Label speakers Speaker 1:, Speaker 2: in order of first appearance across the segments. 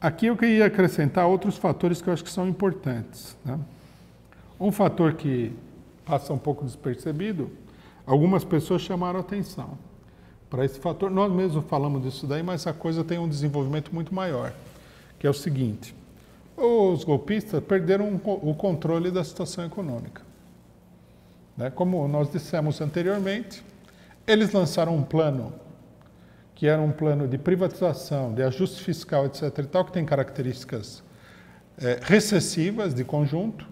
Speaker 1: Aqui eu queria acrescentar outros fatores que eu acho que são importantes, né? Um fator que passa um pouco despercebido, algumas pessoas chamaram atenção para esse fator. Nós mesmos falamos disso daí, mas a coisa tem um desenvolvimento muito maior, que é o seguinte: os golpistas perderam o controle da situação econômica, né? Como nós dissemos anteriormente, eles lançaram um plano que era um plano de privatização, de ajuste fiscal, etc. e tal, que tem características recessivas de conjunto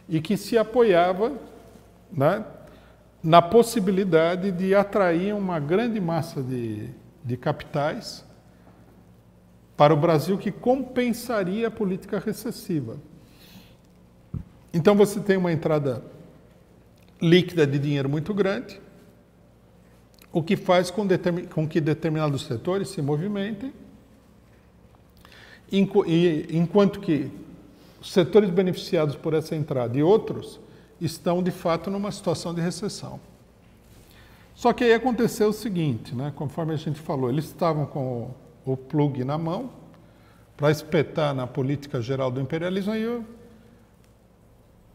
Speaker 1: e que se apoiava, né, na possibilidade de atrair uma grande massa de capitais para o Brasil que compensaria a política recessiva. Então você tem uma entrada líquida de dinheiro muito grande, o que faz com que determinados setores se movimentem, enquanto que os setores beneficiados por essa entrada e outros estão, de fato, numa situação de recessão. Só que aí aconteceu o seguinte, né, conforme a gente falou, eles estavam com o plug na mão para espetar na política geral do imperialismo, aí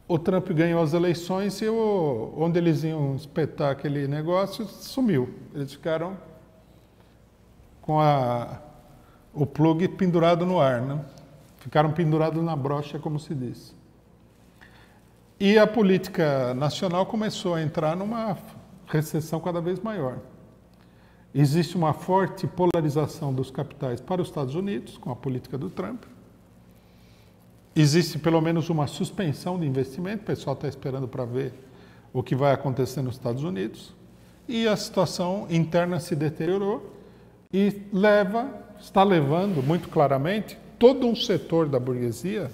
Speaker 1: o Trump ganhou as eleições e onde eles iam espetar aquele negócio sumiu. Eles ficaram com o plug pendurado no ar, né? Ficaram pendurados na brocha, como se diz. E a política nacional começou a entrar numa recessão cada vez maior. Existe uma forte polarização dos capitais para os Estados Unidos, com a política do Trump. Existe pelo menos uma suspensão de investimento, o pessoal está esperando para ver o que vai acontecer nos Estados Unidos. E a situação interna se deteriorou e está levando muito claramente todo um setor da burguesia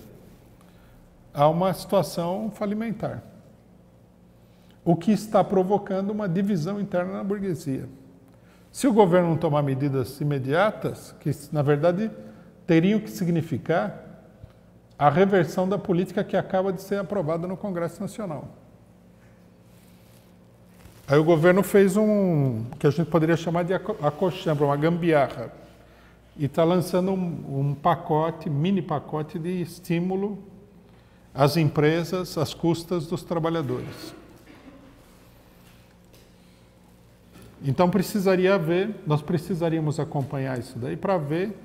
Speaker 1: a uma situação falimentar. O que está provocando uma divisão interna na burguesia. Se o governo não tomar medidas imediatas, que na verdade teriam que significar a reversão da política que acaba de ser aprovada no Congresso Nacional. Aí o governo fez que a gente poderia chamar de acochambra, uma gambiarra, e está lançando um pacote, mini pacote de estímulo às empresas às custas dos trabalhadores. Então nós precisaríamos acompanhar isso daí para ver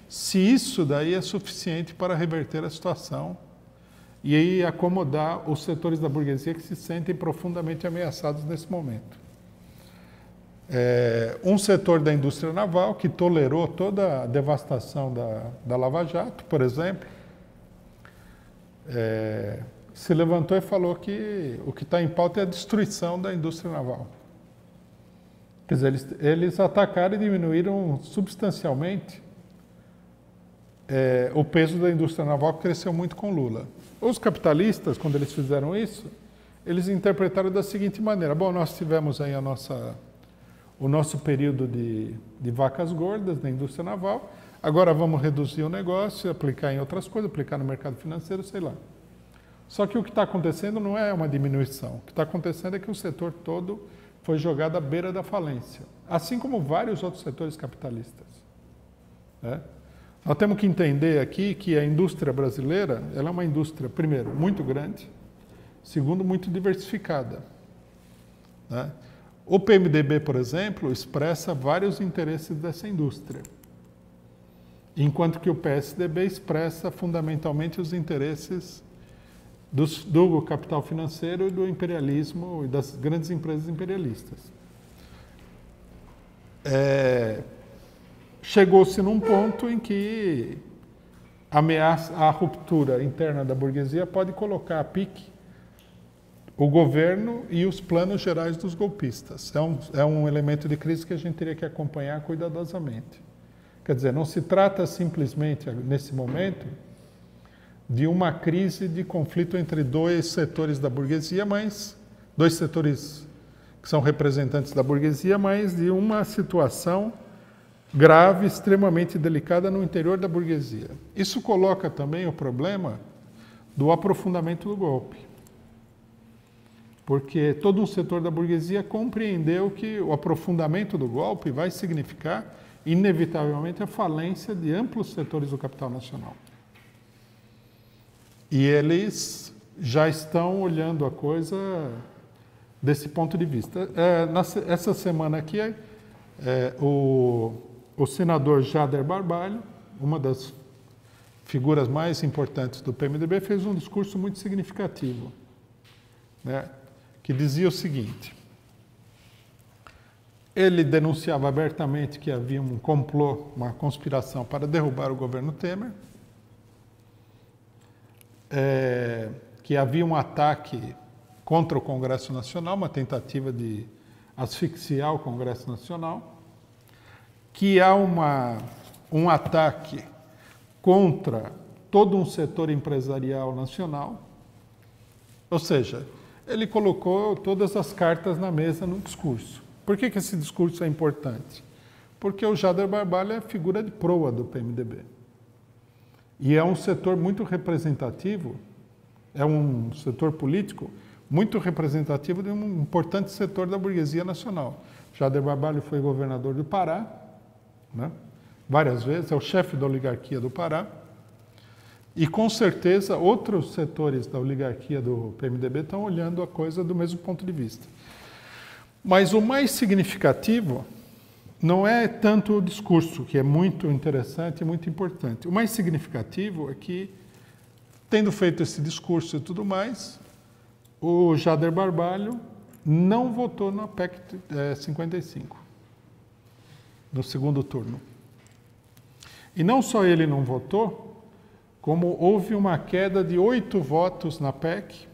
Speaker 1: se isso daí é suficiente para reverter a situação e aí acomodar os setores da burguesia que se sentem profundamente ameaçados nesse momento. Um setor da indústria naval que tolerou toda a devastação da Lava Jato, por exemplo, se levantou e falou que o que está em pauta é a destruição da indústria naval. Quer dizer, eles atacaram e diminuíram substancialmente o peso da indústria naval, que cresceu muito com Lula. Os capitalistas, quando eles fizeram isso, eles interpretaram da seguinte maneira: bom, nós tivemos aí o nosso período de vacas gordas na indústria naval, agora vamos reduzir o negócio, aplicar em outras coisas, aplicar no mercado financeiro, sei lá. Só que o que está acontecendo não é uma diminuição. O que está acontecendo é que o setor todo foi jogado à beira da falência, assim como vários outros setores capitalistas, né? Nós temos que entender aqui que a indústria brasileira, ela é uma indústria, primeiro, muito grande, segundo, muito diversificada, né? O PMDB, por exemplo, expressa vários interesses dessa indústria, enquanto que o PSDB expressa fundamentalmente os interesses do capital financeiro e do imperialismo e das grandes empresas imperialistas. Chegou-se num ponto em que a ruptura interna da burguesia pode colocar a pique o governo e os planos gerais dos golpistas. É um elemento de crise que a gente teria que acompanhar cuidadosamente. Quer dizer, não se trata simplesmente, nesse momento, de uma crise de conflito entre dois setores da burguesia, mas dois setores que são representantes da burguesia, mas de uma situação grave, extremamente delicada no interior da burguesia. Isso coloca também o problema do aprofundamento do golpe, porque todo um setor da burguesia compreendeu que o aprofundamento do golpe vai significar inevitavelmente, a falência de amplos setores do capital nacional. E eles já estão olhando a coisa desse ponto de vista. Essa semana aqui, o senador Jader Barbalho, uma das figuras mais importantes do PMDB, fez um discurso muito significativo, né, que dizia o seguinte: ele denunciava abertamente que havia um complô, uma conspiração para derrubar o governo Temer, que havia um ataque contra o Congresso Nacional, uma tentativa de asfixiar o Congresso Nacional, que há um ataque contra todo um setor empresarial nacional. Ou seja, ele colocou todas as cartas na mesa no discurso. Por que esse discurso é importante? Porque o Jader Barbalho é figura de proa do PMDB. E é um setor muito representativo, é um setor político muito representativo de um importante setor da burguesia nacional. Jader Barbalho foi governador do Pará, né, várias vezes, é o chefe da oligarquia do Pará, e com certeza outros setores da oligarquia do PMDB estão olhando a coisa do mesmo ponto de vista. Mas o mais significativo não é tanto o discurso, que é muito interessante e muito importante. O mais significativo é que, tendo feito esse discurso e tudo mais, o Jader Barbalho não votou na PEC 55, no segundo turno. E não só ele não votou, como houve uma queda de 8 votos na PEC,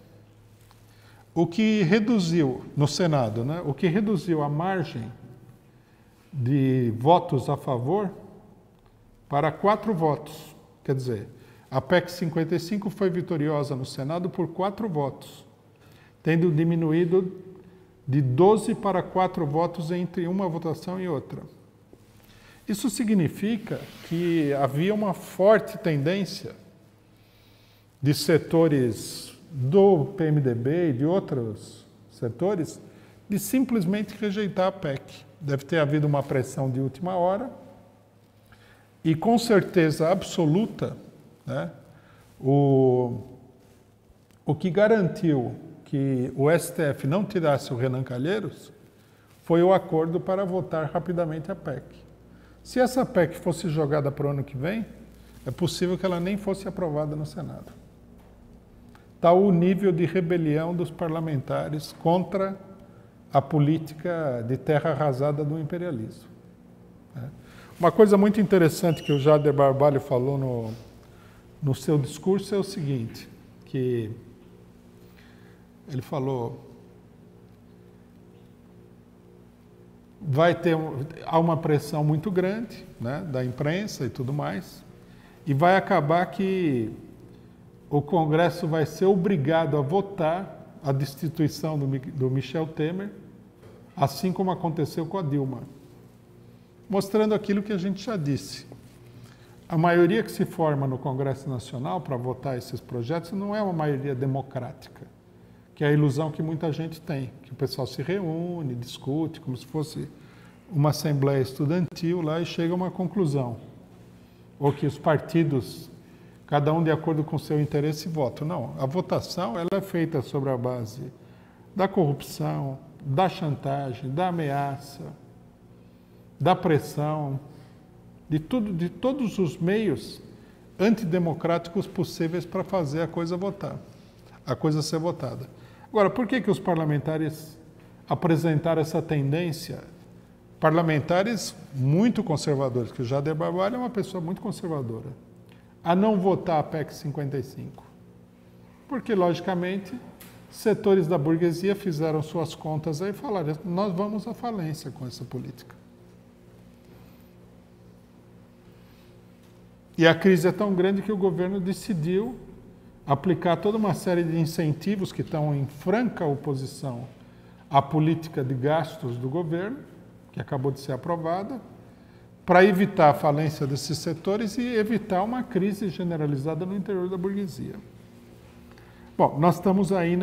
Speaker 1: o que reduziu, no Senado, né, o que reduziu a margem de votos a favor para 4 votos. Quer dizer, a PEC 55 foi vitoriosa no Senado por 4 votos, tendo diminuído de 12 para 4 votos entre uma votação e outra. Isso significa que havia uma forte tendência de setores do PMDB e de outros setores de simplesmente rejeitar a PEC. Deve ter havido uma pressão de última hora e, com certeza absoluta, né, o que garantiu que o STF não tirasse o Renan Calheiros foi o acordo para votar rapidamente a PEC. Se essa PEC fosse jogada para o ano que vem, é possível que ela nem fosse aprovada no Senado. Tal o nível de rebelião dos parlamentares contra a política de terra arrasada do imperialismo. Uma coisa muito interessante que o Jader Barbalho falou no seu discurso é o seguinte, que ele falou: há uma pressão muito grande, né, da imprensa e tudo mais, e vai acabar que o Congresso vai ser obrigado a votar a destituição do Michel Temer, assim como aconteceu com a Dilma. Mostrando aquilo que a gente já disse. A maioria que se forma no Congresso Nacional para votar esses projetos não é uma maioria democrática, que é a ilusão que muita gente tem, que o pessoal se reúne, discute, como se fosse uma assembleia estudantil lá e chega a uma conclusão. Ou que os partidos, cada um de acordo com o seu interesse, votam. Não, a votação ela é feita sobre a base da corrupção, da chantagem, da ameaça, da pressão, de todos os meios antidemocráticos possíveis para fazer a coisa ser votada. Agora, por que os parlamentares apresentaram essa tendência? Parlamentares muito conservadores, que o Jader Barbalho é uma pessoa muito conservadora, a não votar a PEC 55. Porque, logicamente, setores da burguesia fizeram suas contas aí e falaram: nós vamos à falência com essa política. E a crise é tão grande que o governo decidiu aplicar toda uma série de incentivos que estão em franca oposição à política de gastos do governo, que acabou de ser aprovada, para evitar a falência desses setores e evitar uma crise generalizada no interior da burguesia. Bom, nós estamos aí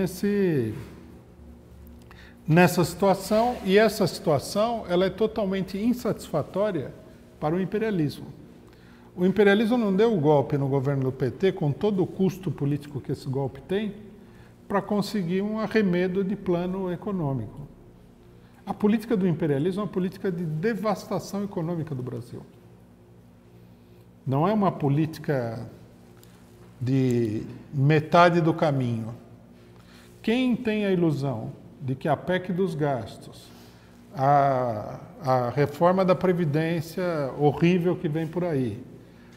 Speaker 1: nessa situação, e essa situação ela é totalmente insatisfatória para o imperialismo. O imperialismo não deu o golpe no governo do PT, com todo o custo político que esse golpe tem, para conseguir um arremedo de plano econômico. A política do imperialismo é uma política de devastação econômica do Brasil. Não é uma política de metade do caminho. Quem tem a ilusão de que a PEC dos gastos, a reforma da Previdência horrível que vem por aí,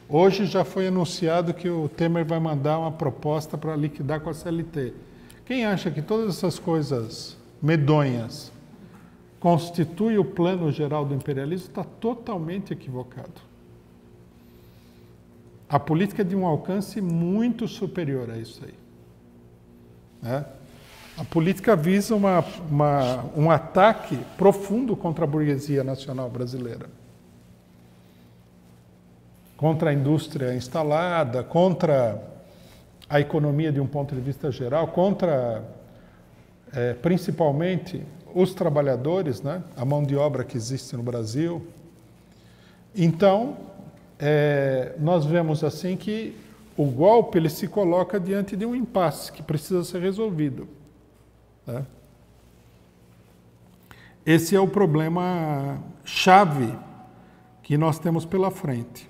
Speaker 1: hoje já foi anunciado que o Temer vai mandar uma proposta para liquidar com a CLT. Quem acha que todas essas coisas medonhas constituem o plano geral do imperialismo está totalmente equivocado. A política é de um alcance muito superior a isso aí. Né? A política visa um ataque profundo contra a burguesia nacional brasileira. Contra a indústria instalada, contra a economia de um ponto de vista geral, contra principalmente os trabalhadores, né? A mão de obra que existe no Brasil. Então, nós vemos assim que o golpe ele se coloca diante de um impasse que precisa ser resolvido. Né? Esse é o problema chave que nós temos pela frente.